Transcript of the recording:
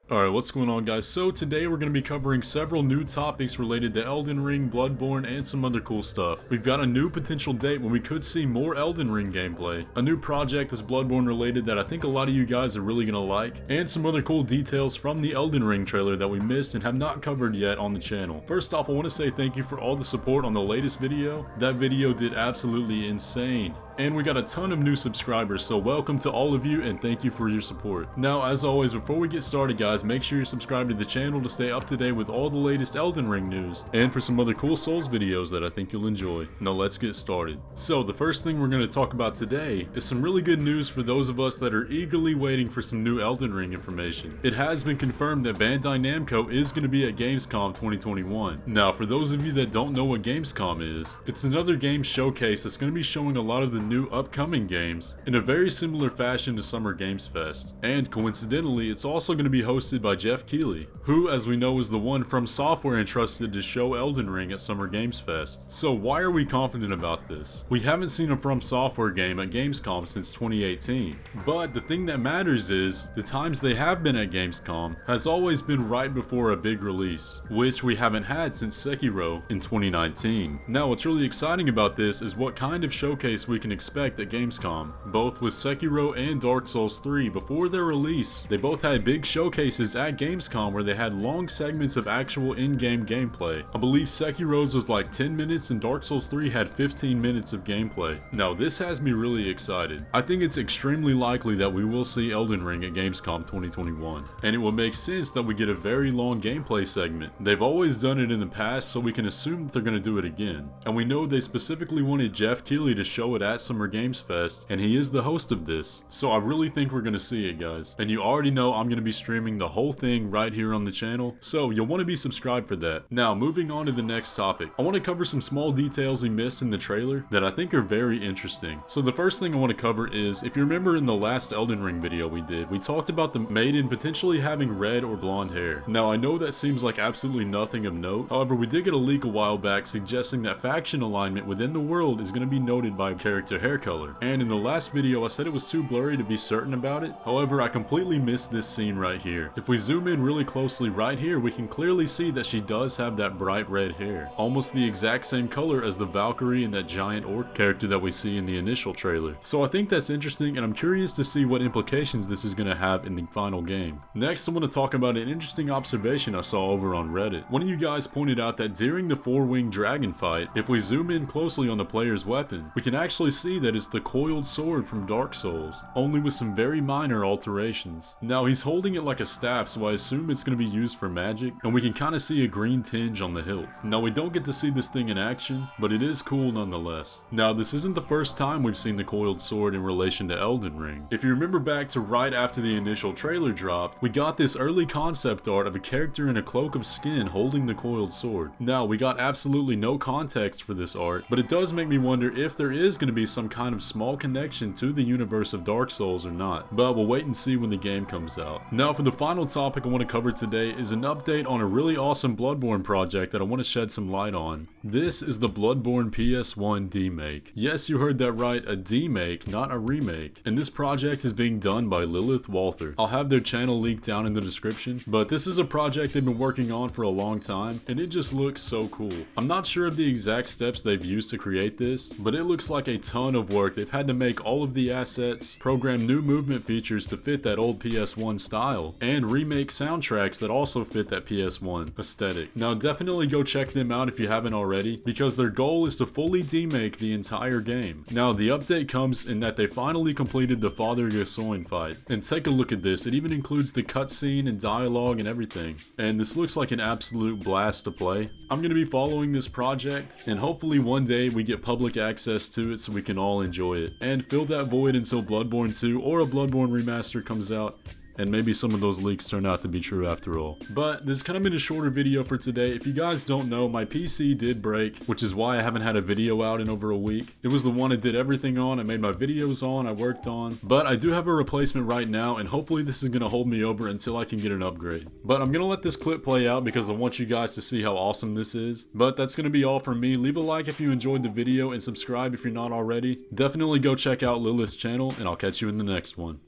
Alright, what's going on guys? So today we're going to be covering several new topics related to Elden Ring, Bloodborne, and some other cool stuff. We've got a new potential date when we could see more Elden Ring gameplay, a new project that's Bloodborne related that I think a lot of you guys are really going to like, and some other cool details from the Elden Ring trailer that we missed and have not covered yet on the channel. First off, I want to say thank you for all the support on the latest video. That video did absolutely insane. And we got a ton of new subscribers, so welcome to all of you and thank you for your support. Now, as always, before we get started guys, make sure you're subscribed to the channel to stay up to date with all the latest Elden Ring news, and for some other cool Souls videos that I think you'll enjoy. Now let's get started. So the first thing we're going to talk about today is some really good news for those of us that are eagerly waiting for some new Elden Ring information. It has been confirmed that Bandai Namco is going to be at Gamescom 2021. Now, for those of you that don't know what Gamescom is, it's another game showcase that's going to be showing a lot of the new upcoming games in a very similar fashion to Summer Games Fest. And coincidentally, it's also going to be hosted by Jeff Keighley, who, as we know, is the one from Fromsoftware entrusted to show Elden Ring at Summer Games Fest. So why are we confident about this? We haven't seen a Fromsoftware game at Gamescom since 2018. But the thing that matters is, the times they have been at Gamescom has always been right before a big release, which we haven't had since Sekiro in 2019. Now what's really exciting about this is what kind of showcase we can expect at Gamescom. Both with Sekiro and Dark Souls 3, before their release, they both had big showcases at Gamescom where they had long segments of actual in-game gameplay. I believe Sekiro's was like 10 minutes and Dark Souls 3 had 15 minutes of gameplay. Now this has me really excited. I think it's extremely likely that we will see Elden Ring at Gamescom 2021, and it will make sense that we get a very long gameplay segment. They've always done it in the past, so we can assume that they're going to do it again. And we know they specifically wanted Jeff Keighley to show it at Summer Games Fest, and he is the host of this, so I really think we're going to see it guys. And you already know I'm going to be streaming the whole thing right here on the channel, so you'll want to be subscribed for that. Now moving on to the next topic, I want to cover some small details we missed in the trailer that I think are very interesting. So the first thing I want to cover is, if you remember in the last Elden Ring video we did, we talked about the maiden potentially having red or blonde hair. Now I know that seems like absolutely nothing of note, however we did get a leak a while back suggesting that faction alignment within the world is going to be noted by character hair color. And in the last video I said it was too blurry to be certain about it, however I completely missed this scene right here. If we zoom in really closely right here, we can clearly see that she does have that bright red hair, almost the exact same color as the Valkyrie and that giant orc character that we see in the initial trailer. So I think that's interesting, and I'm curious to see what implications this is going to have in the final game. Next I want to talk about an interesting observation I saw over on Reddit. One of you guys pointed out that during the four-winged dragon fight, if we zoom in closely on the player's weapon, we can actually see that it's the coiled sword from Dark Souls, only with some very minor alterations. Now he's holding it like a staff, so I assume it's going to be used for magic, and we can kind of see a green tinge on the hilt. Now we don't get to see this thing in action, but it is cool nonetheless. Now this isn't the first time we've seen the coiled sword in relation to Elden Ring. If you remember back to right after the initial trailer dropped, we got this early concept art of a character in a cloak of skin holding the coiled sword. Now we got absolutely no context for this art, but it does make me wonder if there is going to be some kind of small connection to the universe of Dark Souls or not, but we'll wait and see when the game comes out. Now for the final topic I want to cover today is an update on a really awesome Bloodborne project that I want to shed some light on. This is the Bloodborne PS1 demake. Yes, you heard that right, a demake, not a remake. And this project is being done by Lilith Walther. I'll have their channel linked down in the description, but this is a project they've been working on for a long time, and it just looks so cool. I'm not sure of the exact steps they've used to create this, but it looks like a ton of work. They've had to make all of the assets, program new movement features to fit that old PS1 style, and remake soundtracks that also fit that PS1 aesthetic. Now definitely go check them out if you haven't already, because their goal is to fully demake the entire game. Now the update comes in that they finally completed the Father Gasoin fight, and take a look at this, it even includes the cutscene and dialogue and everything, and this looks like an absolute blast to play. I'm going to be following this project, and hopefully one day we get public access to it so we can all enjoy it, and fill that void until Bloodborne 2 or a Bloodborne remaster comes out. And maybe some of those leaks turn out to be true after all. But this has kind of been a shorter video for today. If you guys don't know, my PC did break, which is why I haven't had a video out in over a week. It was the one I did everything on, I made my videos on, I worked on. But I do have a replacement right now, and hopefully this is going to hold me over until I can get an upgrade. But I'm going to let this clip play out because I want you guys to see how awesome this is. But that's going to be all from me. Leave a like if you enjoyed the video and subscribe if you're not already. Definitely go check out Lilith's channel, and I'll catch you in the next one.